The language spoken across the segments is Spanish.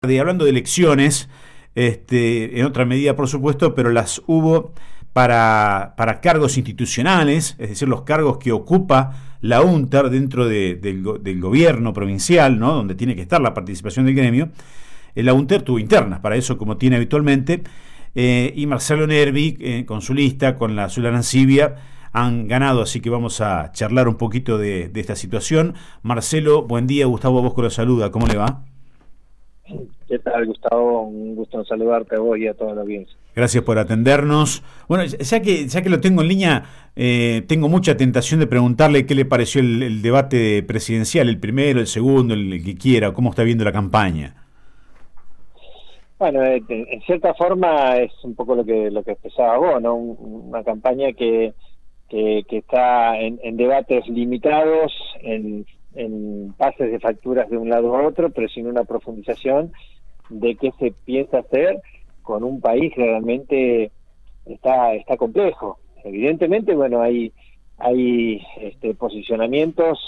Hablando de elecciones, en otra medida por supuesto, pero las hubo para cargos institucionales, es decir, los cargos que ocupa la UNTER dentro del gobierno provincial, ¿no? Donde tiene que estar la participación del gremio. La UNTER tuvo internas para eso, como tiene habitualmente, y Marcelo Nervi, con su lista, con la Azul Arancibia, han ganado, así que vamos a charlar un poquito de esta situación. Marcelo, buen día, Gustavo Bosco lo saluda, ¿cómo le va? ¿Qué tal, Gustavo? Un gusto en saludarte a vos y a toda la audiencia. Gracias por atendernos. Bueno, ya que lo tengo en línea, tengo mucha tentación de preguntarle qué le pareció el debate presidencial, el primero, el segundo, el que quiera, cómo está viendo la campaña. Bueno, en cierta forma es un poco lo que expresaba vos, ¿no? Una campaña que está en debates limitados, en pases de facturas de un lado a otro, pero sin una profundización de qué se piensa hacer con un país que realmente está complejo. Evidentemente, bueno, hay posicionamientos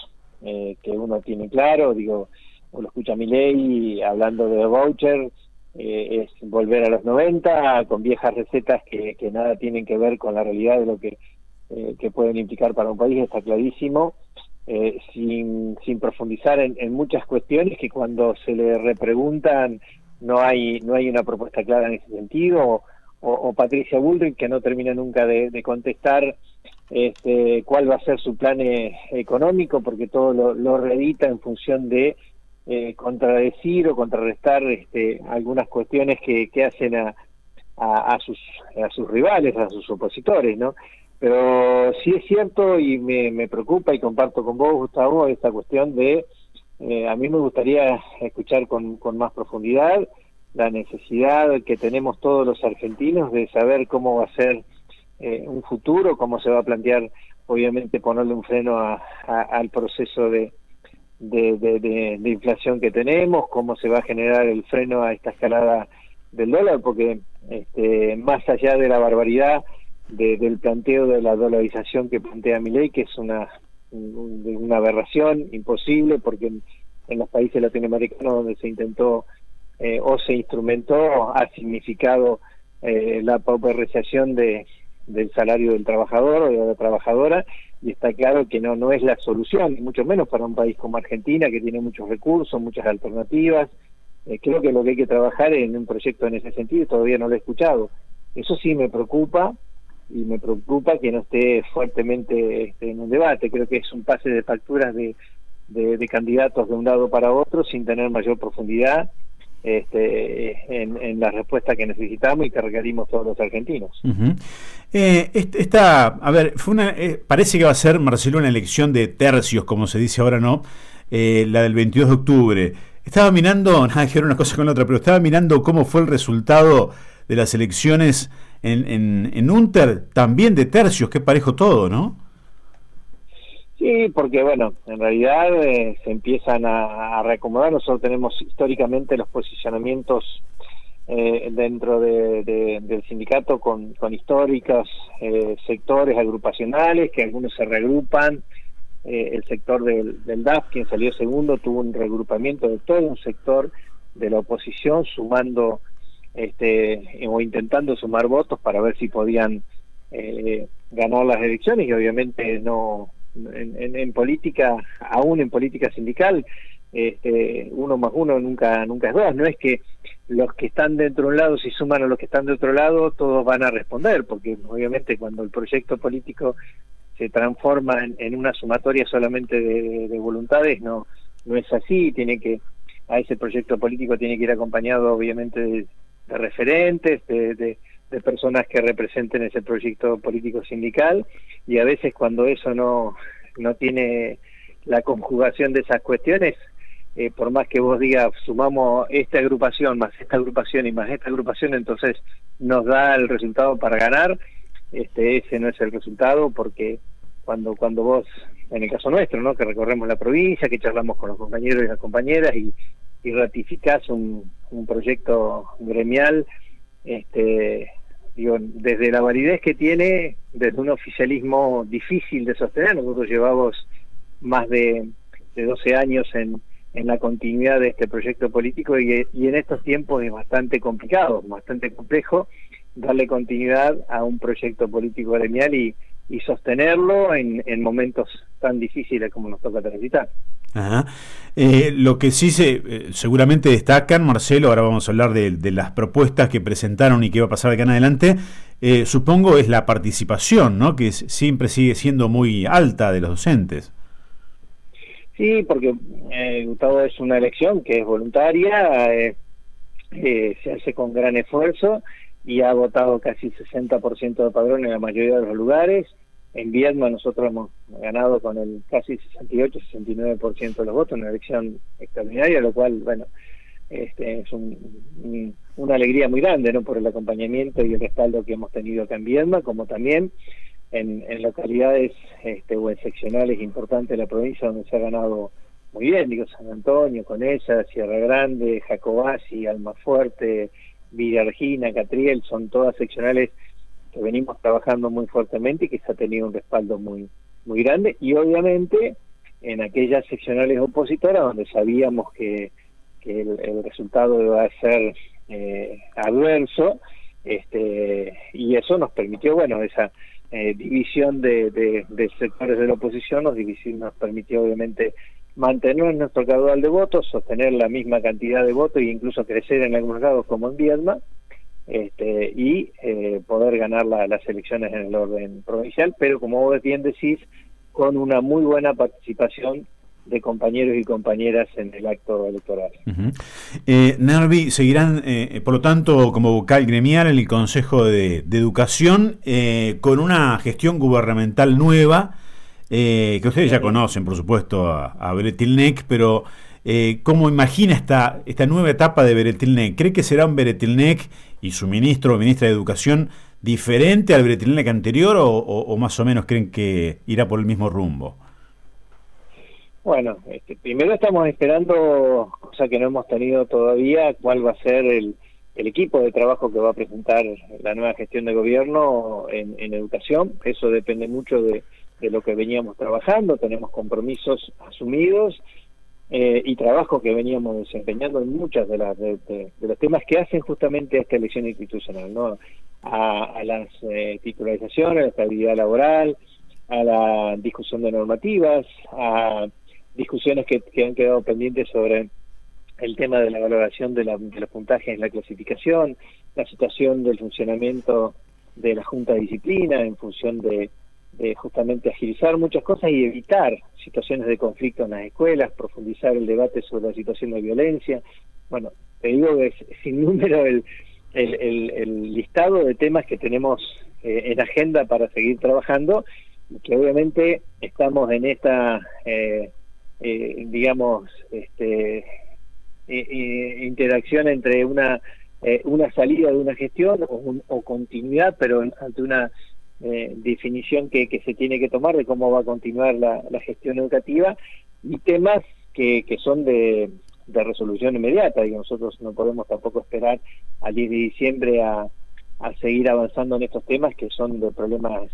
que uno tiene claro, digo, uno escucha a Milei hablando de voucher, es volver a los 90 con viejas recetas que nada tienen que ver con la realidad de lo que pueden implicar para un país, está clarísimo. Sin profundizar en muchas cuestiones que cuando se le repreguntan no hay una propuesta clara en ese sentido, o Patricia Bullrich que no termina nunca de contestar cuál va a ser su plan económico, porque todo lo reedita en función de contradecir o contrarrestar algunas cuestiones que hacen a sus rivales, a sus opositores, ¿no? Pero sí es cierto y me preocupa y comparto con vos, Gustavo, esta cuestión de, a mí me gustaría escuchar con más profundidad la necesidad que tenemos todos los argentinos de saber cómo va a ser un futuro, cómo se va a plantear, obviamente, ponerle un freno al proceso de inflación que tenemos, cómo se va a generar el freno a esta escalada del dólar, porque más allá de la barbaridad del planteo de la dolarización que plantea Milei, que es una aberración imposible, porque en los países latinoamericanos donde se intentó o se instrumentó ha significado la pauperización del salario del trabajador o de la trabajadora, y está claro que no es la solución, y mucho menos para un país como Argentina, que tiene muchos recursos, muchas alternativas. Creo que lo que hay que trabajar en un proyecto en ese sentido, todavía no lo he escuchado. Eso sí me preocupa, y me preocupa que no esté fuertemente en un debate. Creo que es un pase de facturas de candidatos de un lado para otro sin tener mayor profundidad en la respuesta que necesitamos y que requerimos todos los argentinos. Uh-huh. Parece que va a ser, Marcelo, una elección de tercios, como se dice ahora, ¿no? La del 22 de octubre. Estaba mirando, nada que ver una cosa con la otra, pero estaba mirando cómo fue el resultado de las elecciones en UNTER, también de tercios, qué parejo todo, ¿no? Sí, porque bueno, en realidad se empiezan a reacomodar. Nosotros tenemos históricamente los posicionamientos dentro del sindicato con históricos sectores agrupacionales, que algunos se reagrupan. El sector del DAF, quien salió segundo, tuvo un reagrupamiento de todo un sector de la oposición, sumando o intentando sumar votos para ver si podían ganar las elecciones, y obviamente no. En política, aún en política sindical, 1 más 1 nunca es 2. No es que los que están dentro de un lado, si suman a los que están de otro lado, todos van a responder, porque obviamente cuando el proyecto político se transforma en una sumatoria solamente de voluntades, no es así. A ese proyecto político tiene que ir acompañado obviamente de referentes, de personas que representen ese proyecto político sindical, y a veces cuando eso no tiene la conjugación de esas cuestiones, por más que vos digas sumamos esta agrupación más esta agrupación y más esta agrupación, entonces nos da el resultado para ganar, ese no es el resultado, porque cuando vos, en el caso nuestro, ¿no?, que recorremos la provincia, que charlamos con los compañeros y las compañeras y ratificás un proyecto gremial, desde la validez que tiene, desde un oficialismo difícil de sostener. Nosotros llevamos más de 12 años en en la continuidad de este proyecto político y en estos tiempos es bastante complicado, bastante complejo darle continuidad a un proyecto político gremial y sostenerlo en momentos tan difíciles como nos toca transitar. Ajá. Lo que sí seguramente destacan, Marcelo, ahora vamos a hablar de las propuestas que presentaron y qué va a pasar de acá en adelante, supongo es la participación, ¿no? Que siempre sigue siendo muy alta de los docentes. Sí, porque Gustavo, es una elección que es voluntaria, se hace con gran esfuerzo y ha votado casi 60% de padrón en la mayoría de los lugares. En Viedma nosotros hemos ganado con el casi 68-69% de los votos, una elección extraordinaria, lo cual, bueno, es una alegría muy grande, ¿no? Por el acompañamiento y el respaldo que hemos tenido acá en Viedma, como también en localidades o en seccionales importantes de la provincia donde se ha ganado muy bien, digo, San Antonio, Conesa, Sierra Grande, Jacobasi, Almafuerte, Villa Regina, Catriel, son todas seccionales que venimos trabajando muy fuertemente y que se ha tenido un respaldo muy grande, y obviamente en aquellas seccionales opositoras donde sabíamos que el resultado iba a ser adverso, y eso nos permitió, bueno, esa división de sectores de la oposición nos permitió obviamente mantener nuestro caudal de votos, sostener la misma cantidad de votos e incluso crecer en algunos lados como en Viedma, y poder ganar las elecciones en el orden provincial, pero como vos bien decís, con una muy buena participación de compañeros y compañeras en el acto electoral. Nervi, seguirán, por lo tanto, como vocal gremial en el Consejo de Educación, con una gestión gubernamental nueva, que ustedes ya conocen, por supuesto, a Beretilnec, pero ¿cómo imagina esta nueva etapa de Beretilnec? ¿Cree que será un Beretilnec y su ministro o ministra de Educación diferente al Beretilnec anterior o más o menos creen que irá por el mismo rumbo? Bueno, primero estamos esperando, cosa que no hemos tenido todavía, cuál va a ser el equipo de trabajo que va a presentar la nueva gestión de gobierno en educación. Eso depende mucho de lo que veníamos trabajando, tenemos compromisos asumidos y trabajo que veníamos desempeñando en muchas de los temas que hacen justamente a esta elección institucional, ¿no? A las titularizaciones, a la estabilidad laboral, a la discusión de normativas, a discusiones que han quedado pendientes sobre el tema de la valoración de los puntajes en la clasificación, la situación del funcionamiento de la Junta de Disciplina en función de justamente agilizar muchas cosas y evitar situaciones de conflicto en las escuelas, profundizar el debate sobre la situación de violencia. Bueno, te digo que es sin número el listado de temas que tenemos en agenda para seguir trabajando, y que obviamente estamos en esta interacción entre una salida de una gestión o continuidad, pero ante una definición que se tiene que tomar de cómo va a continuar la gestión educativa, y temas que son de resolución inmediata, y nosotros no podemos tampoco esperar al 10 de diciembre a seguir avanzando en estos temas que son de problemas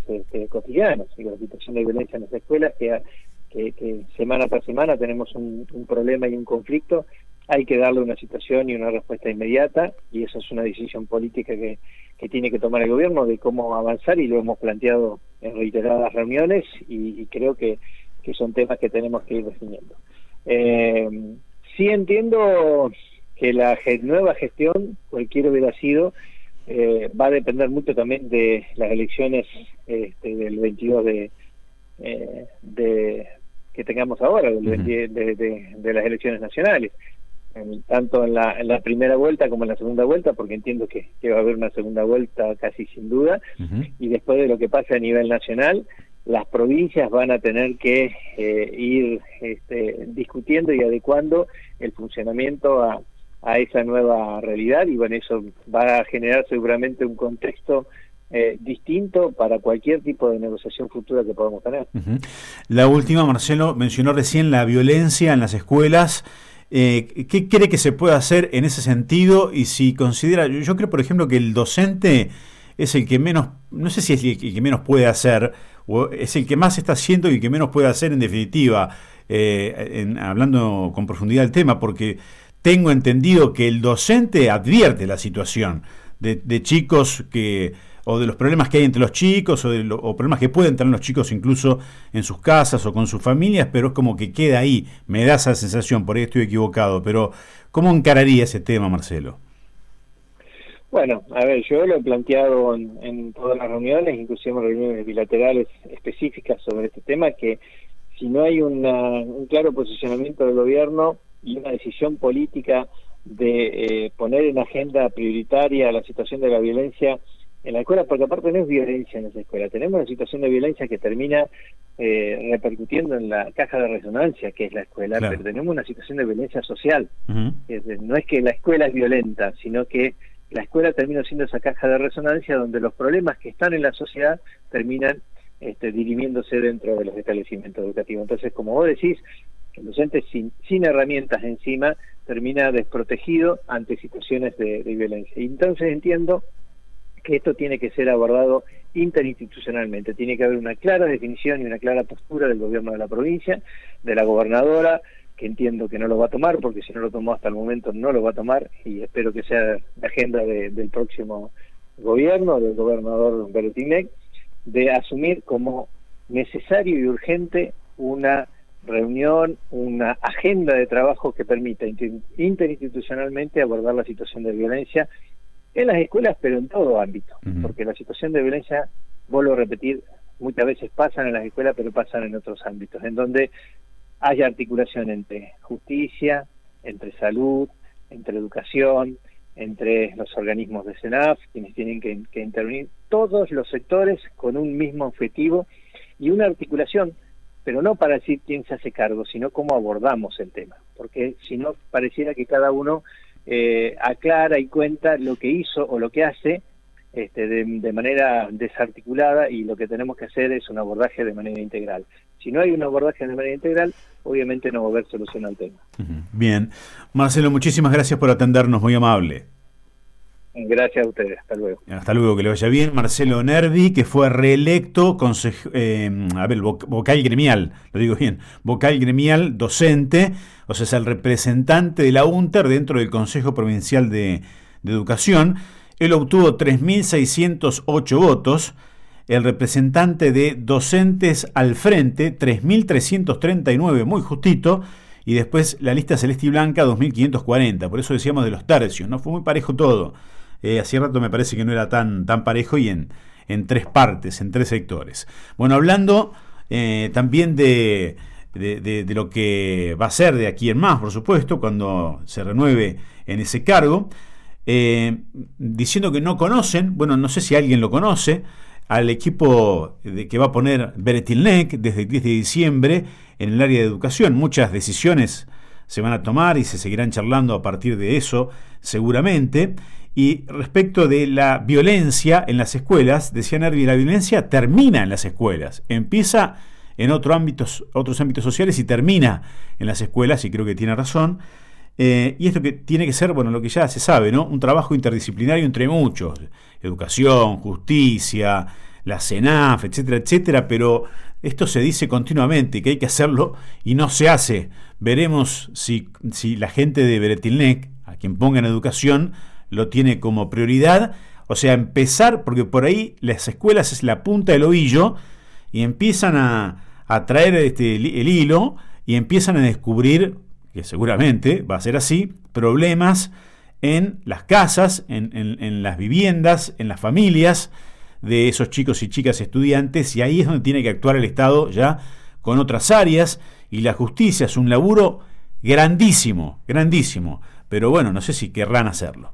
cotidianos, y la situación de violencia en las escuelas, que semana tras semana tenemos un problema y un conflicto. Hay que darle una situación y una respuesta inmediata, y esa es una decisión política que tiene que tomar el gobierno de cómo avanzar, y lo hemos planteado en reiteradas reuniones, y creo que son temas que tenemos que ir definiendo. Sí entiendo que la nueva gestión, cualquiera hubiera sido, va a depender mucho también de las elecciones del 22 que tengamos ahora, de las elecciones nacionales, tanto en la primera vuelta como en la segunda vuelta, porque entiendo que va a haber una segunda vuelta casi sin duda, y después de lo que pase a nivel nacional, las provincias van a tener que ir discutiendo y adecuando el funcionamiento a esa nueva realidad, y bueno, eso va a generar seguramente un contexto distinto para cualquier tipo de negociación futura que podamos tener. La última, Marcelo, mencionó recién la violencia en las escuelas. ¿Qué cree que se puede hacer en ese sentido? Y si considera, yo creo por ejemplo que el docente es el que menos, no sé si es el que menos puede hacer, o es el que más está haciendo y el que menos puede hacer en definitiva. hablando con profundidad del tema, porque tengo entendido que el docente advierte la situación de chicos o de los problemas que hay entre los chicos, o problemas que pueden tener los chicos incluso en sus casas o con sus familias, pero es como que queda ahí, me da esa sensación, por ahí estoy equivocado, pero ¿cómo encararía ese tema, Marcelo? Bueno, a ver, yo lo he planteado en todas las reuniones, inclusive en reuniones bilaterales específicas sobre este tema, que si no hay un claro posicionamiento del gobierno y una decisión política de poner en agenda prioritaria la situación de la violencia en la escuela, porque aparte no es violencia en esa escuela, tenemos una situación de violencia que termina repercutiendo en la caja de resonancia que es la escuela, claro. Pero tenemos una situación de violencia social. No es que la escuela es violenta, sino que la escuela termina siendo esa caja de resonancia donde los problemas que están en la sociedad terminan dirimiéndose dentro de los establecimientos educativos. Entonces, como vos decís, el docente sin herramientas encima termina desprotegido ante situaciones de violencia. Y entonces entiendo que esto tiene que ser abordado interinstitucionalmente, tiene que haber una clara definición y una clara postura del gobierno de la provincia, de la gobernadora, que entiendo que no lo va a tomar, porque si no lo tomó hasta el momento no lo va a tomar, y espero que sea la agenda del próximo gobierno, del gobernador Beretilnec, de asumir como necesario y urgente una reunión, una agenda de trabajo que permita interinstitucionalmente abordar la situación de violencia en las escuelas, pero en todo ámbito, porque la situación de violencia, vuelvo a repetir, muchas veces pasan en las escuelas, pero pasan en otros ámbitos, en donde haya articulación entre justicia, entre salud, entre educación, entre los organismos de SENAF, quienes tienen que intervenir, todos los sectores con un mismo objetivo y una articulación, pero no para decir quién se hace cargo, sino cómo abordamos el tema, porque si no pareciera que cada uno aclara y cuenta lo que hizo o lo que hace de manera desarticulada, y lo que tenemos que hacer es un abordaje de manera integral. Si no hay un abordaje de manera integral, obviamente no va a haber solución al tema. Bien. Marcelo, muchísimas gracias por atendernos, muy amable. Gracias a ustedes, hasta luego. Hasta luego, que le vaya bien. Marcelo Nervi, que fue reelecto vocal gremial, lo digo bien, vocal gremial docente, o sea, es el representante de la UNTER dentro del Consejo Provincial de Educación. Él obtuvo 3.608 votos, el representante de docentes al frente, 3.339, muy justito, y después la lista celeste y blanca, 2.540, por eso decíamos de los tercios, ¿no? Fue muy parejo todo. Hacía rato me parece que no era tan parejo, y en tres partes, en tres sectores. Bueno, hablando también de lo que va a ser de aquí en más, por supuesto, cuando se renueve en ese cargo, diciendo que no conocen, bueno, no sé si alguien lo conoce, al equipo que va a poner Beretilnec desde el 10 de diciembre en el área de educación. Muchas decisiones se van a tomar y se seguirán charlando a partir de eso, seguramente. Y respecto de la violencia en las escuelas, decía Nervi, la violencia termina en las escuelas, empieza en otros ámbitos sociales y termina en las escuelas, y creo que tiene razón. Y esto que tiene que ser, bueno, lo que ya se sabe, ¿no? Un trabajo interdisciplinario entre muchos, educación, justicia, la SENAF, etcétera, etcétera, pero esto se dice continuamente que hay que hacerlo y no se hace. Veremos si la gente de Beretilnec, a quien ponga en educación, lo tiene como prioridad, o sea, empezar, porque por ahí las escuelas es la punta del ovillo, y empiezan a traer el hilo, y empiezan a descubrir, que seguramente va a ser así, problemas en las casas, en las viviendas, en las familias de esos chicos y chicas estudiantes, y ahí es donde tiene que actuar el Estado ya con otras áreas, y la justicia es un laburo grandísimo, grandísimo, pero bueno, no sé si querrán hacerlo.